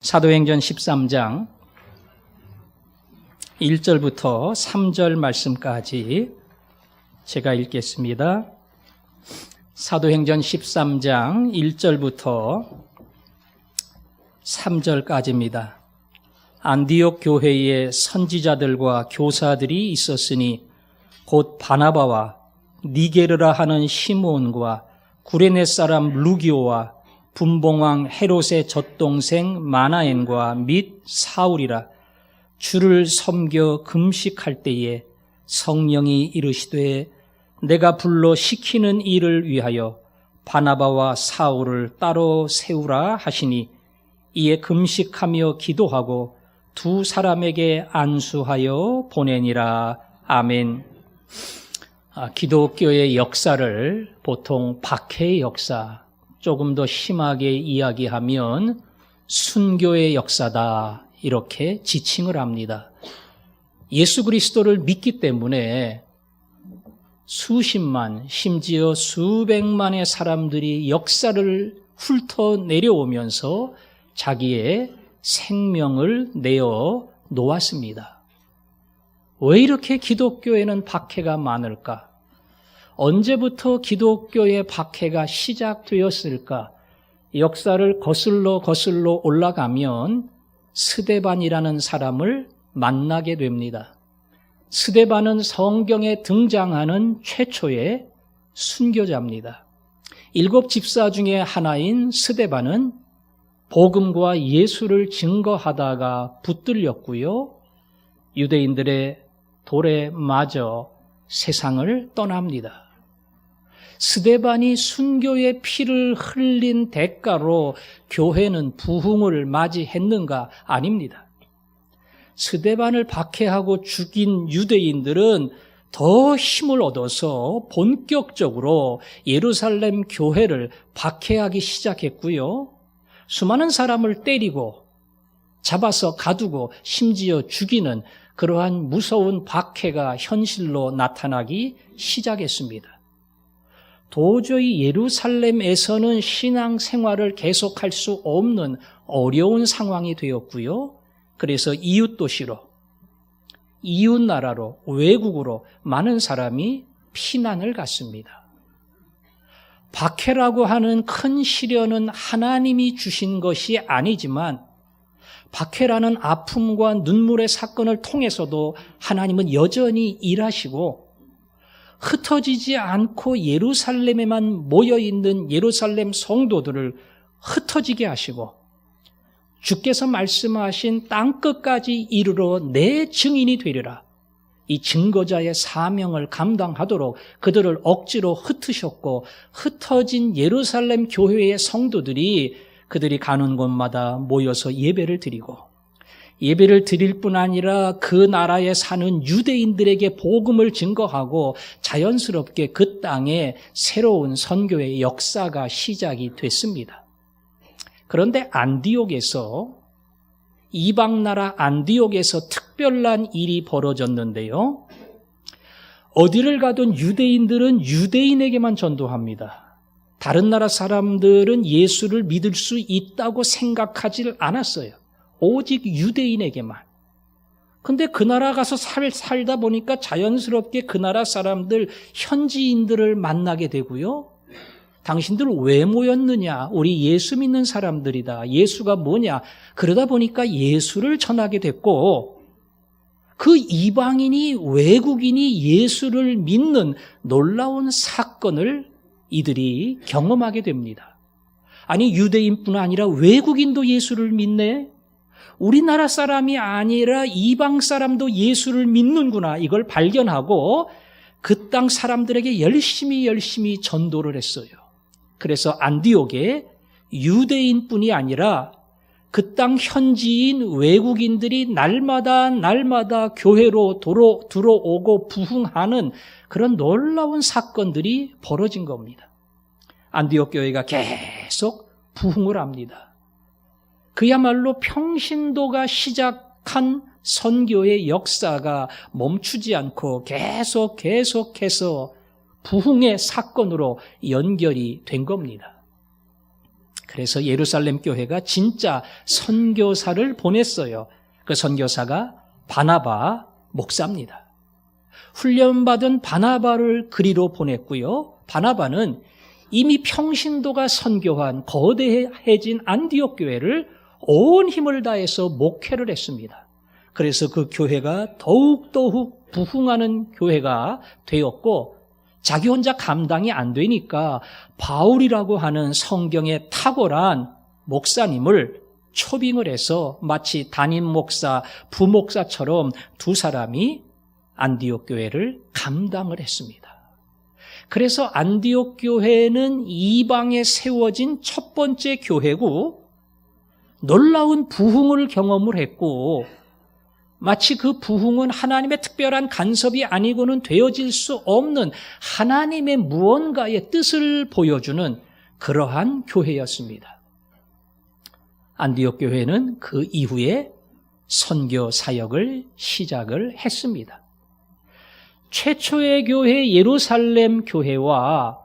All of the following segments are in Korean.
사도행전 13장 1절부터 3절 말씀까지 제가 읽겠습니다. 사도행전 13장 1절부터 3절까지입니다. 안디옥 교회에 선지자들과 교사들이 있었으니 곧 바나바와 니게르라 하는 시므온과 구레네 사람 루기오와 분봉왕 헤롯의 젖동생 마나엔과 및 사울이라. 주를 섬겨 금식할 때에 성령이 이르시되 내가 불러 시키는 일을 위하여 바나바와 사울을 따로 세우라 하시니 이에 금식하며 기도하고 두 사람에게 안수하여 보내니라. 아멘. 기독교의 역사를 보통 박해의 역사, 조금 더 심하게 이야기하면 순교의 역사다, 이렇게 지칭을 합니다. 예수 그리스도를 믿기 때문에 수십만, 심지어 수백만의 사람들이 역사를 훑어내려오면서 자기의 생명을 내어 놓았습니다. 왜 이렇게 기독교에는 박해가 많을까? 언제부터 기독교의 박해가 시작되었을까? 역사를 거슬러 올라가면 스데반이라는 사람을 만나게 됩니다. 스데반은 성경에 등장하는 최초의 순교자입니다. 7 집사 중에 하나인 스데반은 복음과 예수를 증거하다가 붙들렸고요. 유대인들의 돌에 맞아 세상을 떠납니다. 스데반이 순교의 피를 흘린 대가로 교회는 부흥을 맞이했는가? 아닙니다. 스데반을 박해하고 죽인 유대인들은 더 힘을 얻어서 본격적으로 예루살렘 교회를 박해하기 시작했고요. 수많은 사람을 때리고 잡아서 가두고 심지어 죽이는 그러한 무서운 박해가 현실로 나타나기 시작했습니다. 도저히 예루살렘에서는 신앙생활을 계속할 수 없는 어려운 상황이 되었고요. 그래서 이웃 도시로, 이웃 나라로, 외국으로 많은 사람이 피난을 갔습니다. 박해라고 하는 큰 시련은 하나님이 주신 것이 아니지만 박해라는 아픔과 눈물의 사건을 통해서도 하나님은 여전히 일하시고 흩어지지 않고 예루살렘에만 모여있는 예루살렘 성도들을 흩어지게 하시고 주께서 말씀하신 땅끝까지 이르러 내 증인이 되리라. 이 증거자의 사명을 감당하도록 그들을 억지로 흩으셨고 흩어진 예루살렘 교회의 성도들이 그들이 가는 곳마다 모여서 예배를 드리고 예배를 드릴 뿐 아니라 그 나라에 사는 유대인들에게 복음을 증거하고 자연스럽게 그 땅에 새로운 선교의 역사가 시작이 됐습니다. 그런데 안디옥에서, 이방 나라 안디옥에서 특별한 일이 벌어졌는데요. 어디를 가든 유대인들은 유대인에게만 전도합니다. 다른 나라 사람들은 예수를 믿을 수 있다고 생각하지 않았어요. 오직 유대인에게만. 근데 그 나라 가서 살다 보니까 자연스럽게 그 나라 사람들, 현지인들을 만나게 되고요. 당신들 왜 모였느냐? 우리 예수 믿는 사람들이다. 예수가 뭐냐? 그러다 보니까 예수를 전하게 됐고 그 이방인이, 외국인이 예수를 믿는 놀라운 사건을 이들이 경험하게 됩니다. 아니, 유대인뿐 아니라 외국인도 예수를 믿네? 우리나라 사람이 아니라 이방 사람도 예수를 믿는구나. 이걸 발견하고 그 땅 사람들에게 열심히 전도를 했어요. 그래서 안디옥에 유대인뿐이 아니라 그 땅 현지인 외국인들이 날마다 교회로 들어오고 부흥하는 그런 놀라운 사건들이 벌어진 겁니다. 안디옥 교회가 계속 부흥을 합니다. 그야말로 평신도가 시작한 선교의 역사가 멈추지 않고 계속해서 부흥의 사건으로 연결이 된 겁니다. 그래서 예루살렘 교회가 진짜 선교사를 보냈어요. 그 선교사가 바나바 목사입니다. 훈련받은 바나바를 그리로 보냈고요. 바나바는 이미 평신도가 선교한 거대해진 안디옥 교회를 온 힘을 다해서 목회를 했습니다. 그래서 그 교회가 더욱 부흥하는 교회가 되었고, 자기 혼자 감당이 안 되니까 바울이라고 하는 성경에 탁월한 목사님을 초빙을 해서 마치 담임 목사, 부목사처럼 두 사람이 안디옥 교회를 감당을 했습니다. 그래서 안디옥 교회는 이방에 세워진 첫 번째 교회고, 놀라운 부흥을 경험을 했고, 마치 그 부흥은 하나님의 특별한 간섭이 아니고는 되어질 수 없는 하나님의 무언가의 뜻을 보여주는 그러한 교회였습니다. 안디옥 교회는 그 이후에 선교 사역을 시작을 했습니다. 최초의 교회 예루살렘 교회와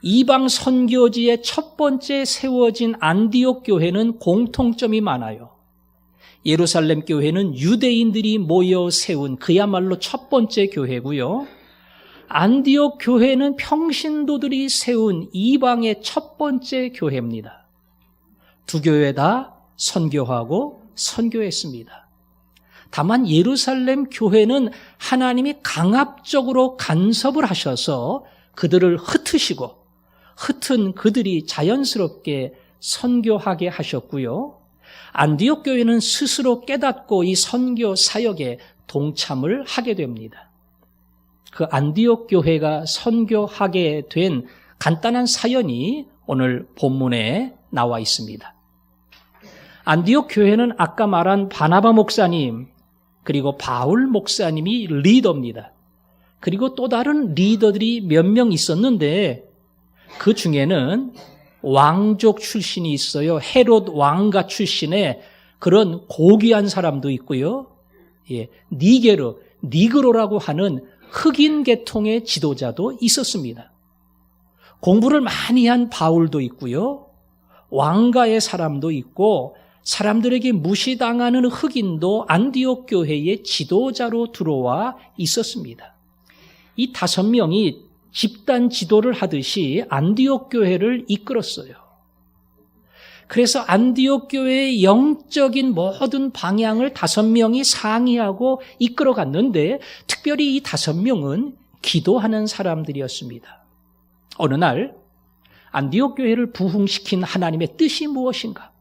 이방 선교지의 첫 번째 세워진 안디옥 교회는 공통점이 많아요. 예루살렘 교회는 유대인들이 모여 세운 그야말로 첫 번째 교회고요. 안디옥 교회는 평신도들이 세운 이방의 첫 번째 교회입니다. 두 교회 다 선교하고 선교했습니다. 다만 예루살렘 교회는 하나님이 강압적으로 간섭을 하셔서 그들을 흩으시고, 흩은 그들이 자연스럽게 선교하게 하셨고요. 안디옥 교회는 스스로 깨닫고 이 선교 사역에 동참을 하게 됩니다. 그 안디옥 교회가 선교하게 된 간단한 사연이 오늘 본문에 나와 있습니다. 안디옥 교회는 아까 말한 바나바 목사님, 그리고 바울 목사님이 리더입니다. 그리고 또 다른 리더들이 몇 명 있었는데, 그 중에는 왕족 출신이 있어요. 헤롯 왕가 출신의 그런 고귀한 사람도 있고요. 니그로라고 하는 흑인 계통의 지도자도 있었습니다. 공부를 많이 한 바울도 있고요. 왕가의 사람도 있고, 사람들에게 무시당하는 흑인도 안디옥 교회의 지도자로 들어와 있었습니다. 이 5명이 집단 지도를 하듯이 안디옥 교회를 이끌었어요. 그래서 안디옥 교회의 영적인 모든 방향을 5명이 상의하고 이끌어갔는데, 특별히 이 5명은 기도하는 사람들이었습니다. 어느 날 안디옥 교회를 부흥시킨 하나님의 뜻이 무엇인가?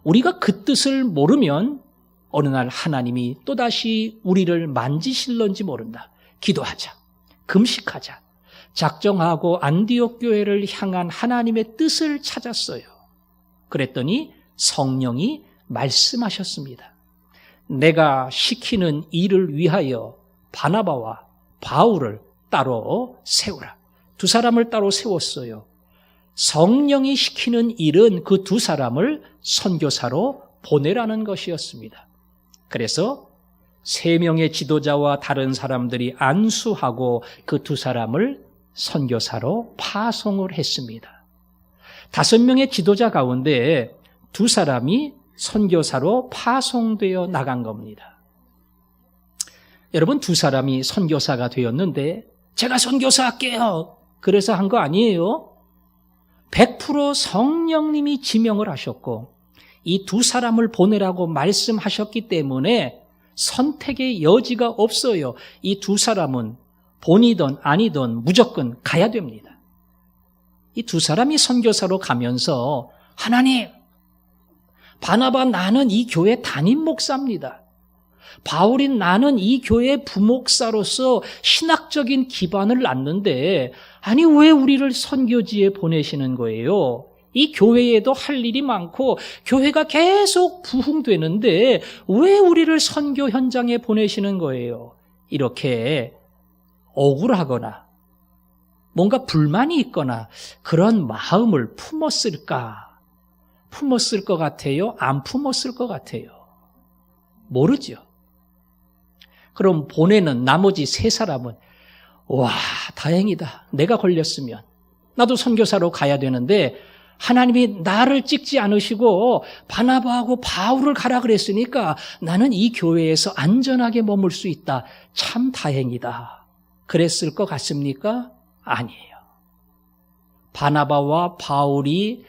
우리가 그 뜻을 모르면 어느 날 하나님이 또다시 우리를 만지실런지 모른다. 기도하자. 금식하자. 작정하고 안디옥 교회를 향한 하나님의 뜻을 찾았어요. 그랬더니 성령이 말씀하셨습니다. 내가 시키는 일을 위하여 바나바와 바울을 따로 세우라. 두 사람을 따로 세웠어요. 성령이 시키는 일은 그 두 사람을 선교사로 보내라는 것이었습니다. 그래서 3명의 지도자와 다른 사람들이 안수하고 그 두 사람을 선교사로 파송을 했습니다. 5명의 지도자 가운데 2 사람이 선교사로 파송되어 나간 겁니다. 여러분, 2 사람이 선교사가 되었는데 제가 선교사 할게요. 그래서 한 거 아니에요. 100% 성령님이 지명을 하셨고 이 2 사람을 보내라고 말씀하셨기 때문에 선택의 여지가 없어요. 이 2 사람은 본이든 아니든 무조건 가야 됩니다. 이 2 사람이 선교사로 가면서 하나님, 바나바 나는 이 교회 담임 목사입니다. 바울인 나는 이 교회 부목사로서 신학적인 기반을 낳는데 아니 왜 우리를 선교지에 보내시는 거예요? 이 교회에도 할 일이 많고 교회가 계속 부흥되는데 왜 우리를 선교 현장에 보내시는 거예요? 이렇게 억울하거나 뭔가 불만이 있거나 그런 마음을 품었을까? 품었을 것 같아요? 안 품었을 것 같아요? 모르죠. 그럼 보내는 나머지 3 사람은 와, 다행이다. 내가 걸렸으면 나도 선교사로 가야 되는데 하나님이 나를 찍지 않으시고 바나바하고 바울을 가라 그랬으니까 나는 이 교회에서 안전하게 머물 수 있다. 참 다행이다. 그랬을 것 같습니까? 아니에요. 바나바와 바울이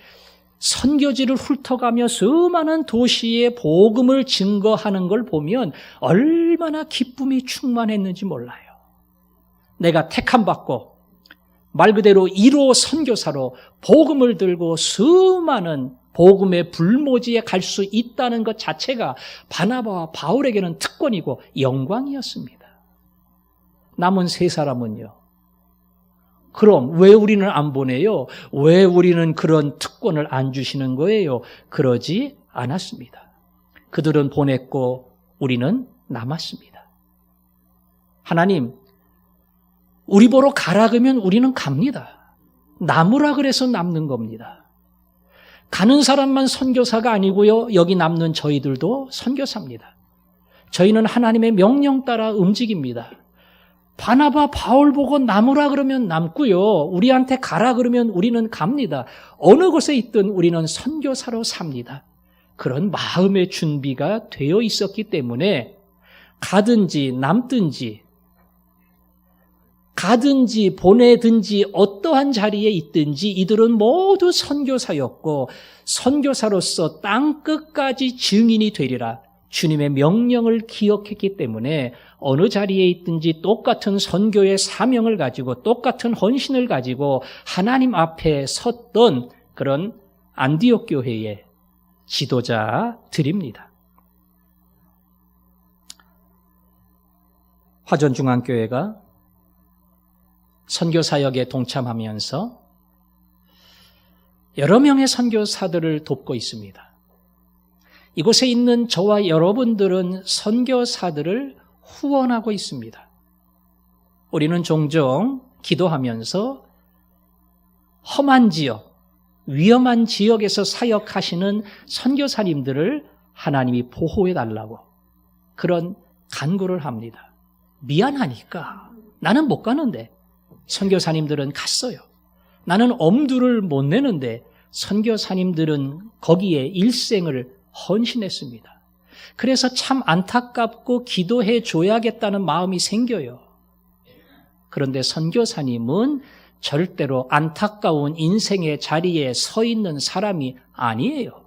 선교지를 훑어가며 수많은 도시의 복음을 증거하는 걸 보면 얼마나 기쁨이 충만했는지 몰라요. 내가 택함받고 말 그대로 1호 선교사로 복음을 들고 수많은 복음의 불모지에 갈 수 있다는 것 자체가 바나바와 바울에게는 특권이고 영광이었습니다. 남은 세 사람은요. 그럼 왜 우리는 안 보내요? 왜 우리는 그런 특권을 안 주시는 거예요? 그러지 않았습니다. 그들은 보냈고 우리는 남았습니다. 하나님, 우리 보러 가라 그러면 우리는 갑니다. 남으라 그래서 남는 겁니다. 가는 사람만 선교사가 아니고요. 여기 남는 저희들도 선교사입니다. 저희는 하나님의 명령 따라 움직입니다. 바나바, 바울 보고 남으라 그러면 남고요. 우리한테 가라 그러면 우리는 갑니다. 어느 곳에 있든 우리는 선교사로 삽니다. 그런 마음의 준비가 되어 있었기 때문에 가든지 남든지 가든지 보내든지 어떠한 자리에 있든지 이들은 모두 선교사였고 선교사로서 땅끝까지 증인이 되리라. 주님의 명령을 기억했기 때문에 어느 자리에 있든지 똑같은 선교의 사명을 가지고 똑같은 헌신을 가지고 하나님 앞에 섰던 그런 안디옥 교회의 지도자들입니다. 화전중앙교회가 선교사역에 동참하면서 여러 명의 선교사들을 돕고 있습니다. 이곳에 있는 저와 여러분들은 선교사들을 후원하고 있습니다. 우리는 종종 기도하면서 험한 지역, 위험한 지역에서 사역하시는 선교사님들을 하나님이 보호해달라고 그런 간구를 합니다. 미안하니까 나는 못 가는데 선교사님들은 갔어요. 나는 엄두를 못 내는데 선교사님들은 거기에 일생을 헌신했습니다. 그래서 참 안타깝고 기도해 줘야겠다는 마음이 생겨요. 그런데 선교사님은 절대로 안타까운 인생의 자리에 서 있는 사람이 아니에요.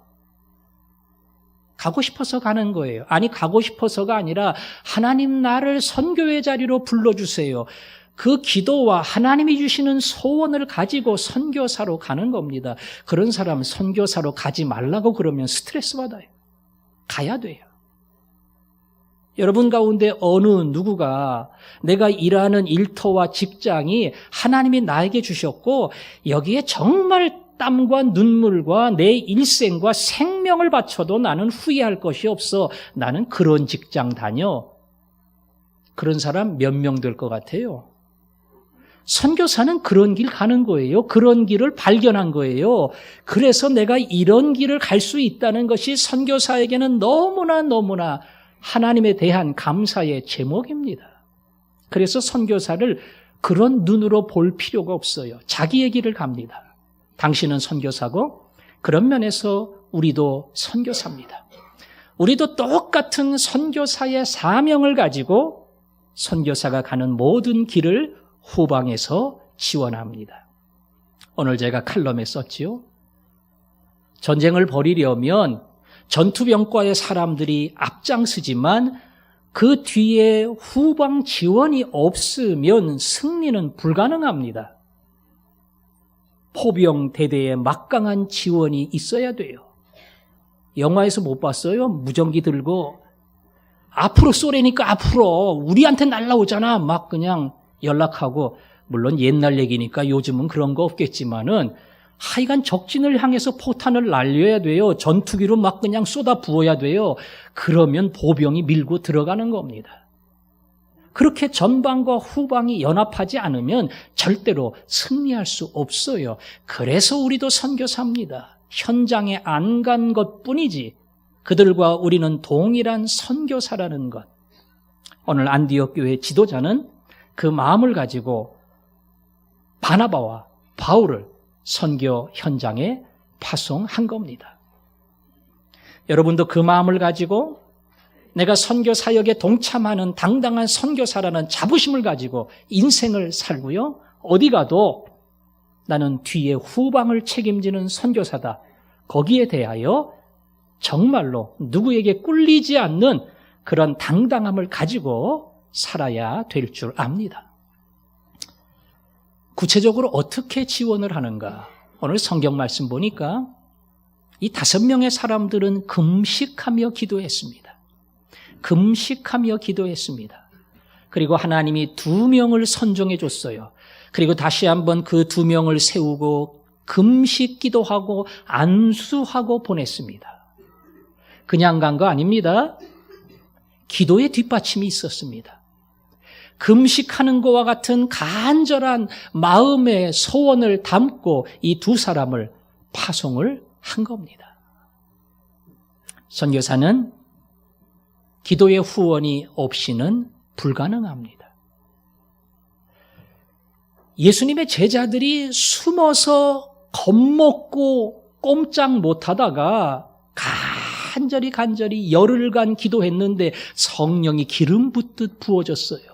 가고 싶어서 가는 거예요. 아니, 가고 싶어서가 아니라 하나님 나를 선교의 자리로 불러주세요. 그 기도와 하나님이 주시는 소원을 가지고 선교사로 가는 겁니다. 그런 사람 선교사로 가지 말라고 그러면 스트레스 받아요. 가야 돼요. 여러분 가운데 어느 누구가 내가 일하는 일터와 직장이 하나님이 나에게 주셨고 여기에 정말 땀과 눈물과 내 일생과 생명을 바쳐도 나는 후회할 것이 없어. 나는 그런 직장 다녀. 그런 사람 몇 명 될 것 같아요? 선교사는 그런 길 가는 거예요. 그런 길을 발견한 거예요. 그래서 내가 이런 길을 갈 수 있다는 것이 선교사에게는 너무나 하나님에 대한 감사의 제목입니다. 그래서 선교사를 그런 눈으로 볼 필요가 없어요. 자기의 길을 갑니다. 당신은 선교사고 그런 면에서 우리도 선교사입니다. 우리도 똑같은 선교사의 사명을 가지고 선교사가 가는 모든 길을 후방에서 지원합니다. 오늘 제가 칼럼에 썼지요. 전쟁을 벌이려면 전투병과의 사람들이 앞장서지만 그 뒤에 후방 지원이 없으면 승리는 불가능합니다. 포병 대대에 막강한 지원이 있어야 돼요. 영화에서 못 봤어요? 무전기 들고 앞으로 쏘래니까 앞으로 우리한테 날라오잖아. 막 그냥 연락하고, 물론 옛날 얘기니까 요즘은 그런 거 없겠지만은 하여간 적진을 향해서 포탄을 날려야 돼요. 전투기로 막 그냥 쏟아 부어야 돼요. 그러면 보병이 밀고 들어가는 겁니다. 그렇게 전방과 후방이 연합하지 않으면 절대로 승리할 수 없어요. 그래서 우리도 선교사입니다. 현장에 안 간 것뿐이지 그들과 우리는 동일한 선교사라는 것. 오늘 안디옥 교회 지도자는 그 마음을 가지고 바나바와 바울을 선교 현장에 파송한 겁니다. 여러분도 그 마음을 가지고 내가 선교 사역에 동참하는 당당한 선교사라는 자부심을 가지고 인생을 살고요. 어디 가도 나는 뒤에 후방을 책임지는 선교사다. 거기에 대하여 정말로 누구에게 꿀리지 않는 그런 당당함을 가지고 살아야 될 줄 압니다. 구체적으로 어떻게 지원을 하는가? 오늘 성경 말씀 보니까 이 5명의 사람들은 금식하며 기도했습니다. 금식하며 기도했습니다. 그리고 하나님이 2명을 선정해 줬어요. 그리고 다시 한번 그 2명을 세우고 금식 기도하고 안수하고 보냈습니다. 그냥 간 거 아닙니다. 기도의 뒷받침이 있었습니다. 금식하는 것과 같은 간절한 마음의 소원을 담고 이 2 사람을 파송을 한 겁니다. 선교사는 기도의 후원이 없이는 불가능합니다. 예수님의 제자들이 숨어서 겁먹고 꼼짝 못하다가 간절히 열흘간 기도했는데 성령이 기름 붓듯 부어졌어요.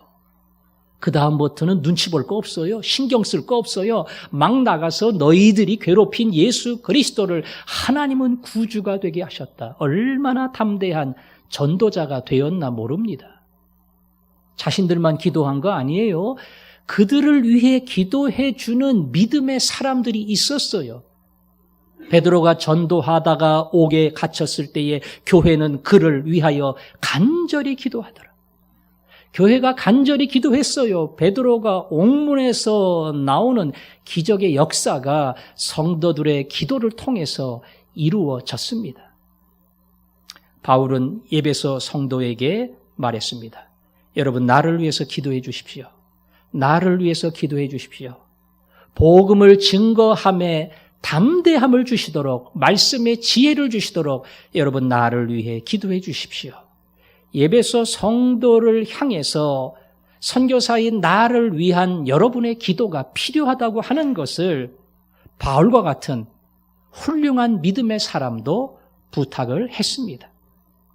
그 다음부터는 눈치 볼 거 없어요. 신경 쓸 거 없어요. 막 나가서 너희들이 괴롭힌 예수 그리스도를 하나님은 구주가 되게 하셨다. 얼마나 담대한 전도자가 되었나 모릅니다. 자신들만 기도한 거 아니에요. 그들을 위해 기도해 주는 믿음의 사람들이 있었어요. 베드로가 전도하다가 옥에 갇혔을 때에 교회는 그를 위하여 간절히 기도하더라. 교회가 간절히 기도했어요. 베드로가 옥문에서 나오는 기적의 역사가 성도들의 기도를 통해서 이루어졌습니다. 바울은 에베소 성도에게 말했습니다. 여러분, 나를 위해서 기도해 주십시오. 나를 위해서 기도해 주십시오. 복음을 증거함에 담대함을 주시도록, 말씀의 지혜를 주시도록 여러분 나를 위해 기도해 주십시오. 에베소 성도를 향해서 선교사인 나를 위한 여러분의 기도가 필요하다고 하는 것을 바울과 같은 훌륭한 믿음의 사람도 부탁을 했습니다.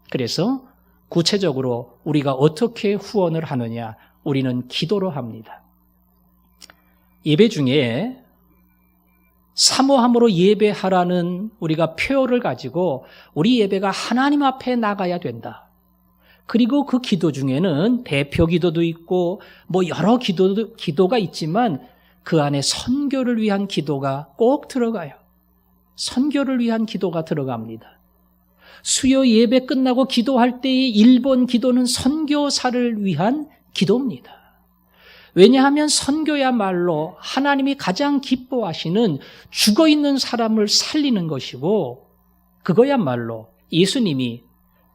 그래서 구체적으로 우리가 어떻게 후원을 하느냐? 우리는 기도로 합니다. 예배 중에 사모함으로 예배하라는 우리가 표어를 가지고 우리 예배가 하나님 앞에 나가야 된다. 그리고 그 기도 중에는 대표 기도도 있고 여러 기도가 있지만 그 안에 선교를 위한 기도가 꼭 들어가요. 선교를 위한 기도가 들어갑니다. 수요 예배 끝나고 기도할 때의 1번 기도는 선교사를 위한 기도입니다. 왜냐하면 선교야말로 하나님이 가장 기뻐하시는 죽어있는 사람을 살리는 것이고 그거야말로 예수님이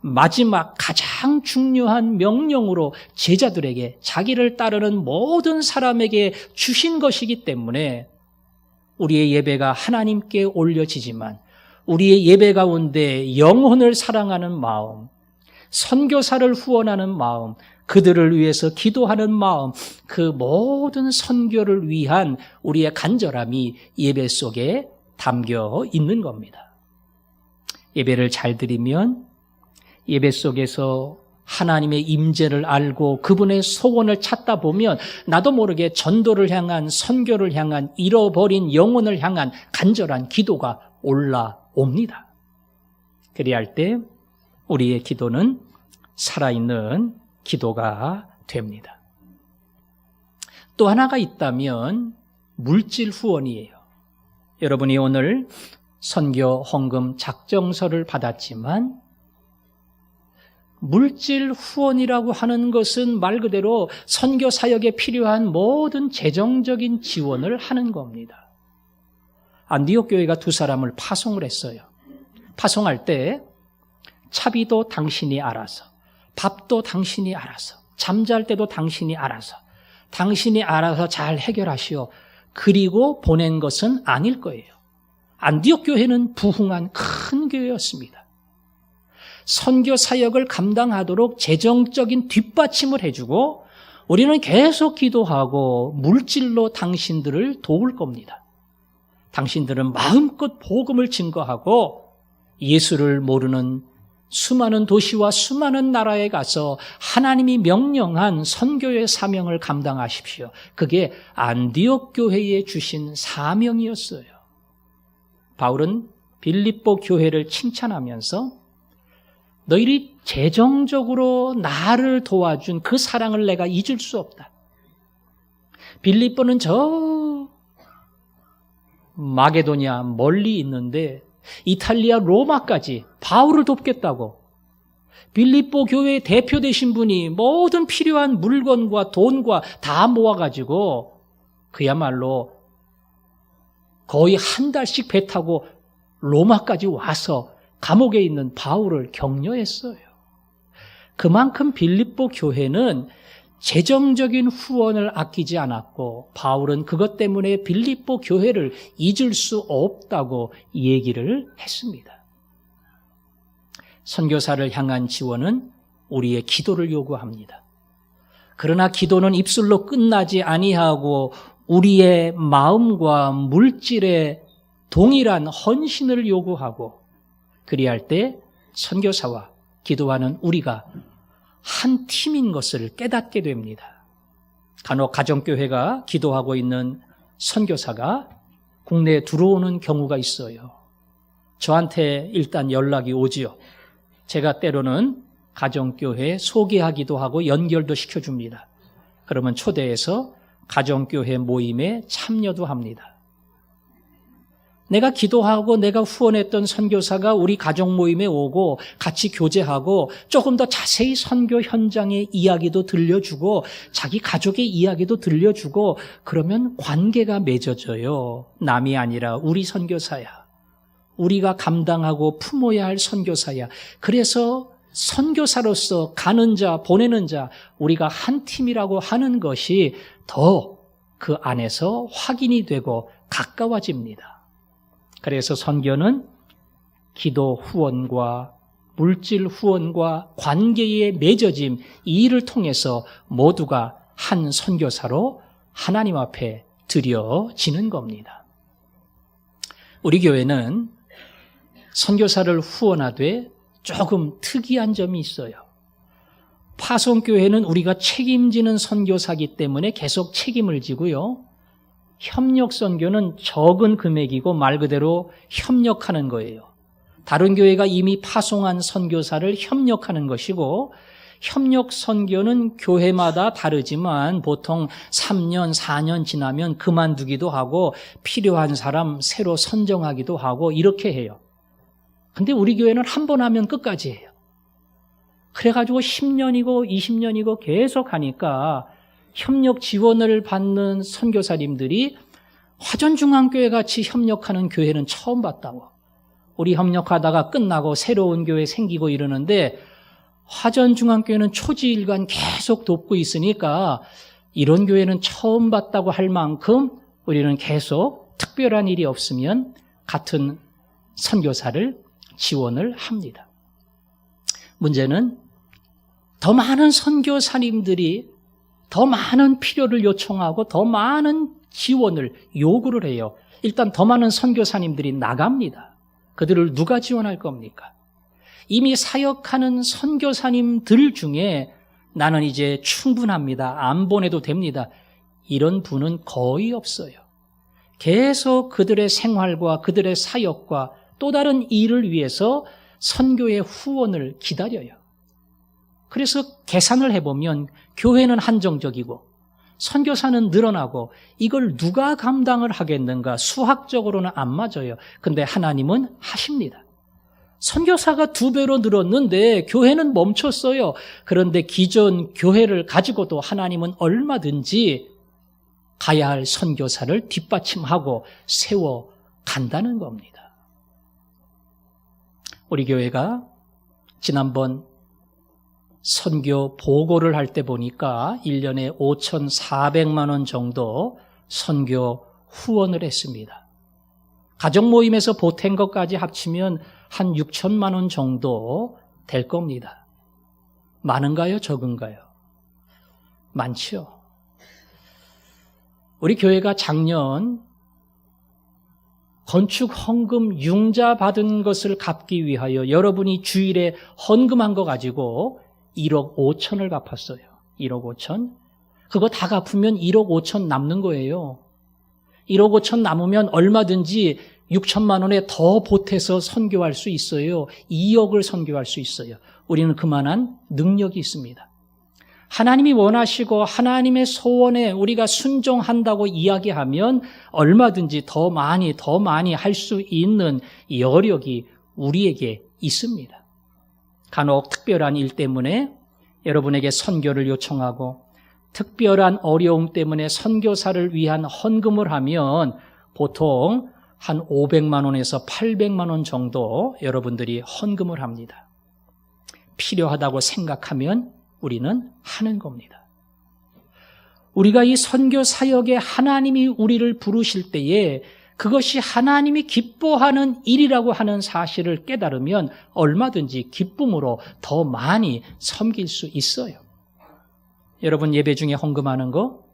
마지막 가장 중요한 명령으로 제자들에게 자기를 따르는 모든 사람에게 주신 것이기 때문에 우리의 예배가 하나님께 올려지지만 우리의 예배 가운데 영혼을 사랑하는 마음, 선교사를 후원하는 마음, 그들을 위해서 기도하는 마음, 그 모든 선교를 위한 우리의 간절함이 예배 속에 담겨 있는 겁니다. 예배를 잘 드리면 예배 속에서 하나님의 임재를 알고 그분의 소원을 찾다 보면 나도 모르게 전도를 향한, 선교를 향한, 잃어버린 영혼을 향한 간절한 기도가 올라옵니다. 그리할 때 우리의 기도는 살아있는 기도가 됩니다. 또 하나가 있다면 물질 후원이에요. 여러분이 오늘 선교 헌금 작정서를 받았지만 물질 후원이라고 하는 것은 말 그대로 선교 사역에 필요한 모든 재정적인 지원을 하는 겁니다. 안디옥 교회가 2 사람을 파송을 했어요. 파송할 때 차비도 당신이 알아서, 밥도 당신이 알아서, 잠잘 때도 당신이 알아서 잘 해결하시오. 그리고 보낸 것은 아닐 거예요. 안디옥 교회는 부흥한 큰 교회였습니다. 선교 사역을 감당하도록 재정적인 뒷받침을 해주고 우리는 계속 기도하고 물질로 당신들을 도울 겁니다. 당신들은 마음껏 복음을 증거하고 예수를 모르는 수많은 도시와 수많은 나라에 가서 하나님이 명령한 선교의 사명을 감당하십시오. 그게 안디옥 교회에 주신 사명이었어요. 바울은 빌립보 교회를 칭찬하면서 너희들이 재정적으로 나를 도와준 그 사랑을 내가 잊을 수 없다. 빌립보는 저 마게도냐 멀리 있는데 이탈리아 로마까지 바울을 돕겠다고 빌립보 교회의 대표 되신 분이 모든 필요한 물건과 돈과 다 모아가지고 그야말로 거의 한 달씩 배 타고 로마까지 와서 감옥에 있는 바울을 격려했어요. 그만큼 빌립보 교회는 재정적인 후원을 아끼지 않았고 바울은 그것 때문에 빌립보 교회를 잊을 수 없다고 얘기를 했습니다. 선교사를 향한 지원은 우리의 기도를 요구합니다. 그러나 기도는 입술로 끝나지 아니하고 우리의 마음과 물질에 동일한 헌신을 요구하고 그리할 때 선교사와 기도하는 우리가 한 팀인 것을 깨닫게 됩니다. 간혹 가정교회가 기도하고 있는 선교사가 국내에 들어오는 경우가 있어요. 저한테 일단 연락이 오지요. 제가 때로는 가정교회 소개하기도 하고 연결도 시켜줍니다. 그러면 초대해서 가정교회 모임에 참여도 합니다. 내가 기도하고 내가 후원했던 선교사가 우리 가정 모임에 오고 같이 교제하고 조금 더 자세히 선교 현장의 이야기도 들려주고 자기 가족의 이야기도 들려주고 그러면 관계가 맺어져요. 남이 아니라 우리 선교사야. 우리가 감당하고 품어야 할 선교사야. 그래서 선교사로서 가는 자, 보내는 자, 우리가 한 팀이라고 하는 것이 더 그 안에서 확인이 되고 가까워집니다. 그래서 선교는 기도 후원과 물질 후원과 관계의 맺어짐, 이 일을 통해서 모두가 한 선교사로 하나님 앞에 드려지는 겁니다. 우리 교회는 선교사를 후원하되 조금 특이한 점이 있어요. 파송교회는 우리가 책임지는 선교사이기 때문에 계속 책임을 지고요. 협력선교는 적은 금액이고 말 그대로 협력하는 거예요. 다른 교회가 이미 파송한 선교사를 협력하는 것이고 협력선교는 교회마다 다르지만 보통 3년, 4년 지나면 그만두기도 하고 필요한 사람 새로 선정하기도 하고 이렇게 해요. 근데 우리 교회는 한 번 하면 끝까지 해요. 그래가지고 10년이고 20년이고 계속 하니까 협력 지원을 받는 선교사님들이 화전중앙교회 같이 협력하는 교회는 처음 봤다고. 우리 협력하다가 끝나고 새로운 교회 생기고 이러는데 화전중앙교회는 초지일관 계속 돕고 있으니까 이런 교회는 처음 봤다고 할 만큼 우리는 계속 특별한 일이 없으면 같은 선교사를 지원을 합니다. 문제는 더 많은 선교사님들이 더 많은 필요를 요청하고 더 많은 지원을 요구를 해요. 일단 더 많은 선교사님들이 나갑니다. 그들을 누가 지원할 겁니까? 이미 사역하는 선교사님들 중에 나는 이제 충분합니다. 안 보내도 됩니다. 이런 분은 거의 없어요. 계속 그들의 생활과 그들의 사역과 또 다른 일을 위해서 선교의 후원을 기다려요. 그래서 계산을 해보면 교회는 한정적이고 선교사는 늘어나고 이걸 누가 감당을 하겠는가? 수학적으로는 안 맞아요. 근데 하나님은 하십니다. 선교사가 2배로 늘었는데 교회는 멈췄어요. 그런데 기존 교회를 가지고도 하나님은 얼마든지 가야 할 선교사를 뒷받침하고 세워 간다는 겁니다. 우리 교회가 지난번 선교 보고를 할 때 보니까 1년에 5,400만 원 정도 선교 후원을 했습니다. 가정 모임에서 보탠 것까지 합치면 한 6천만 원 정도 될 겁니다. 많은가요? 적은가요? 많죠. 우리 교회가 작년 건축 헌금 융자 받은 것을 갚기 위하여 여러분이 주일에 헌금한 거 가지고 1억 5천을 갚았어요. 1억 5천. 그거 다 갚으면 1억 5천 남는 거예요. 1억 5천 남으면 얼마든지 6천만 원에 더 보태서 선교할 수 있어요. 2억을 선교할 수 있어요. 우리는 그만한 능력이 있습니다. 하나님이 원하시고 하나님의 소원에 우리가 순종한다고 이야기하면 얼마든지 더 많이 할 수 있는 여력이 우리에게 있습니다. 간혹 특별한 일 때문에 여러분에게 선교를 요청하고 특별한 어려움 때문에 선교사를 위한 헌금을 하면 보통 한 500만 원에서 800만 원 정도 여러분들이 헌금을 합니다. 필요하다고 생각하면 우리는 하는 겁니다. 우리가 이 선교 사역에 하나님이 우리를 부르실 때에 그것이 하나님이 기뻐하는 일이라고 하는 사실을 깨달으면 얼마든지 기쁨으로 더 많이 섬길 수 있어요. 여러분 예배 중에 헌금하는 거?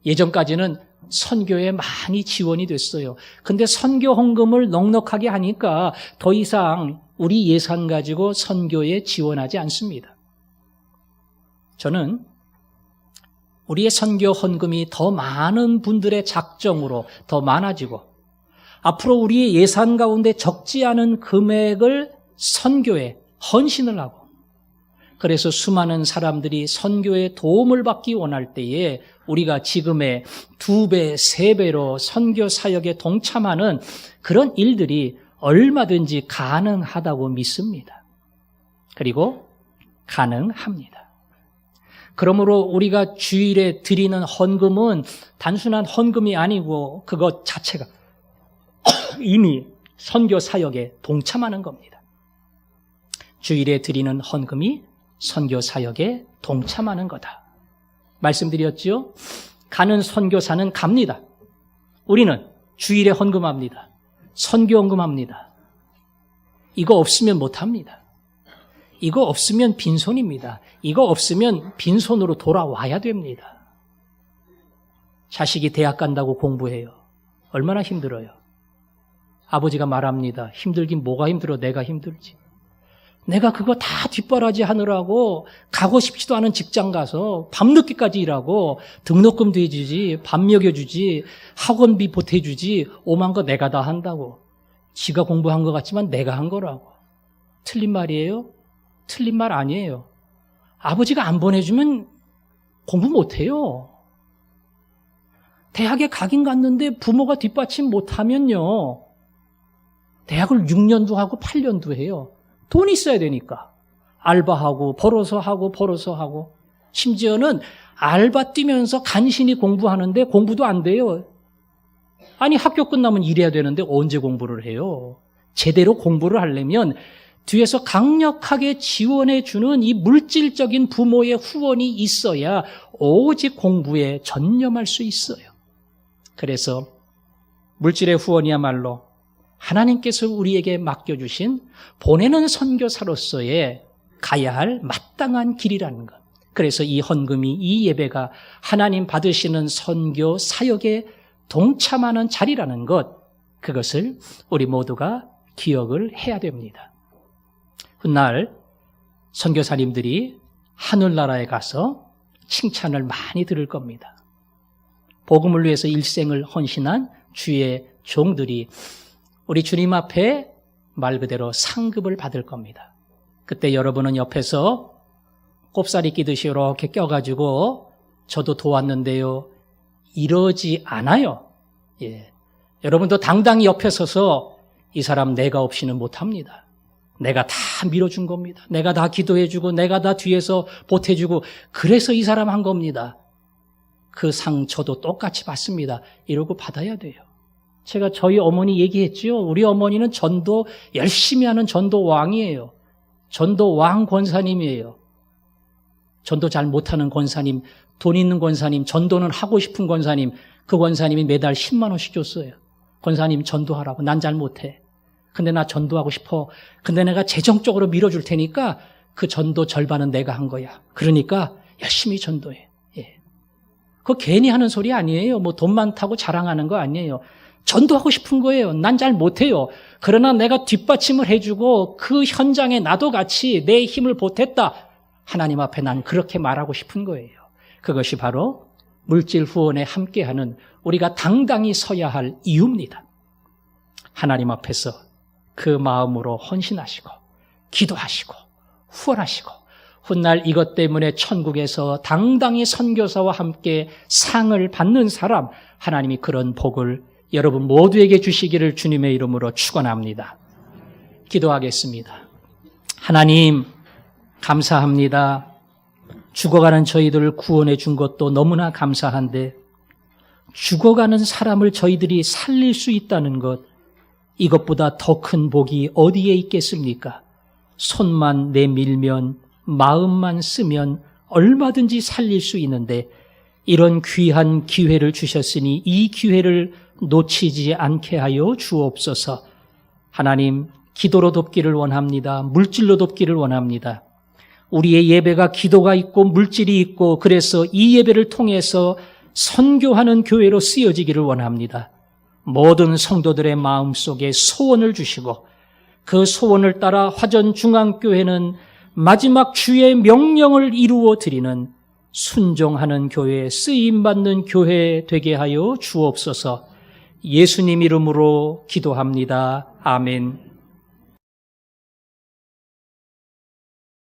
예전까지는 선교에 많이 지원이 됐어요. 근데 선교 헌금을 넉넉하게 하니까 더 이상 우리 예산 가지고 선교에 지원하지 않습니다. 저는 우리의 선교 헌금이 더 많은 분들의 작정으로 더 많아지고 앞으로 우리의 예산 가운데 적지 않은 금액을 선교에 헌신을 하고 그래서 수많은 사람들이 선교에 도움을 받기 원할 때에 우리가 지금의 2배, 3배로 선교 사역에 동참하는 그런 일들이 얼마든지 가능하다고 믿습니다. 그리고 가능합니다. 그러므로 우리가 주일에 드리는 헌금은 단순한 헌금이 아니고 그것 자체가 이미 선교 사역에 동참하는 겁니다. 주일에 드리는 헌금이 선교 사역에 동참하는 거다. 말씀드렸죠? 가는 선교사는 갑니다. 우리는 주일에 헌금합니다. 선교 헌금합니다. 이거 없으면 못합니다. 이거 없으면 빈손입니다. 이거 없으면 빈손으로 돌아와야 됩니다. 자식이 대학 간다고 공부해요. 얼마나 힘들어요. 아버지가 말합니다. 힘들긴 뭐가 힘들어, 내가 힘들지. 내가 그거 다 뒷바라지 하느라고 가고 싶지도 않은 직장 가서 밤늦게까지 일하고 등록금도 해주지, 밥 먹여주지, 학원비 보태주지, 오만 거 내가 다 한다고. 지가 공부한 것 같지만 내가 한 거라고. 틀린 말이에요? 틀린 말 아니에요. 아버지가 안 보내주면 공부 못해요. 대학에 가긴 갔는데 부모가 뒷받침 못하면요. 대학을 6년도 하고 8년도 해요. 돈 있어야 되니까. 알바하고 벌어서 하고 심지어는 알바 뛰면서 간신히 공부하는데 공부도 안 돼요. 아니 학교 끝나면 일해야 되는데 언제 공부를 해요? 제대로 공부를 하려면 뒤에서 강력하게 지원해 주는 이 물질적인 부모의 후원이 있어야 오직 공부에 전념할 수 있어요. 그래서 물질의 후원이야말로 하나님께서 우리에게 맡겨주신 보내는 선교사로서의 가야 할 마땅한 길이라는 것. 그래서 이 헌금이, 이 예배가 하나님 받으시는 선교 사역에 동참하는 자리라는 것, 그것을 우리 모두가 기억을 해야 됩니다. 훗날 선교사님들이 하늘나라에 가서 칭찬을 많이 들을 겁니다. 복음을 위해서 일생을 헌신한 주의 종들이 우리 주님 앞에 말 그대로 상급을 받을 겁니다. 그때 여러분은 옆에서 꼽사리 끼듯이 이렇게 껴가지고 저도 도왔는데요. 이러지 않아요. 여러분도 당당히 옆에 서서 이 사람 내가 없이는 못합니다. 내가 다 밀어준 겁니다. 내가 다 기도해주고 내가 다 뒤에서 보태주고 그래서 이 사람 한 겁니다. 그 상 저도 똑같이 받습니다. 이러고 받아야 돼요. 제가 저희 어머니 얘기했죠. 우리 어머니는 전도 열심히 하는 전도 왕이에요. 전도 왕 권사님이에요. 전도 잘 못하는 권사님, 돈 있는 권사님, 전도는 하고 싶은 권사님, 그 권사님이 매달 10만 원씩 줬어요. 권사님 전도하라고. 난 잘 못해. 근데 나 전도하고 싶어. 근데 내가 재정적으로 밀어줄 테니까 그 전도 절반은 내가 한 거야. 그러니까 열심히 전도해. 그거 괜히 하는 소리 아니에요. 뭐 돈 많다고 자랑하는 거 아니에요. 전도하고 싶은 거예요. 난 잘 못해요. 그러나 내가 뒷받침을 해주고 그 현장에 나도 같이 내 힘을 보탰다. 하나님 앞에 난 그렇게 말하고 싶은 거예요. 그것이 바로 물질 후원에 함께하는 우리가 당당히 서야 할 이유입니다. 하나님 앞에서 그 마음으로 헌신하시고 기도하시고 후원하시고 훗날 이것 때문에 천국에서 당당히 선교사와 함께 상을 받는 사람, 하나님이 그런 복을 여러분 모두에게 주시기를 주님의 이름으로 축원합니다. 기도하겠습니다. 하나님 감사합니다. 죽어가는 저희들을 구원해 준 것도 너무나 감사한데 죽어가는 사람을 저희들이 살릴 수 있다는 것, 이것보다 더 큰 복이 어디에 있겠습니까? 손만 내밀면, 마음만 쓰면 얼마든지 살릴 수 있는데 이런 귀한 기회를 주셨으니 이 기회를 놓치지 않게 하여 주옵소서. 하나님, 기도로 돕기를 원합니다. 물질로 돕기를 원합니다. 우리의 예배가 기도가 있고 물질이 있고 그래서 이 예배를 통해서 선교하는 교회로 쓰여지기를 원합니다. 모든 성도들의 마음속에 소원을 주시고 그 소원을 따라 화전중앙교회는 마지막 주의 명령을 이루어 드리는 순종하는 교회, 쓰임받는 교회 되게 하여 주옵소서. 예수님 이름으로 기도합니다. 아멘.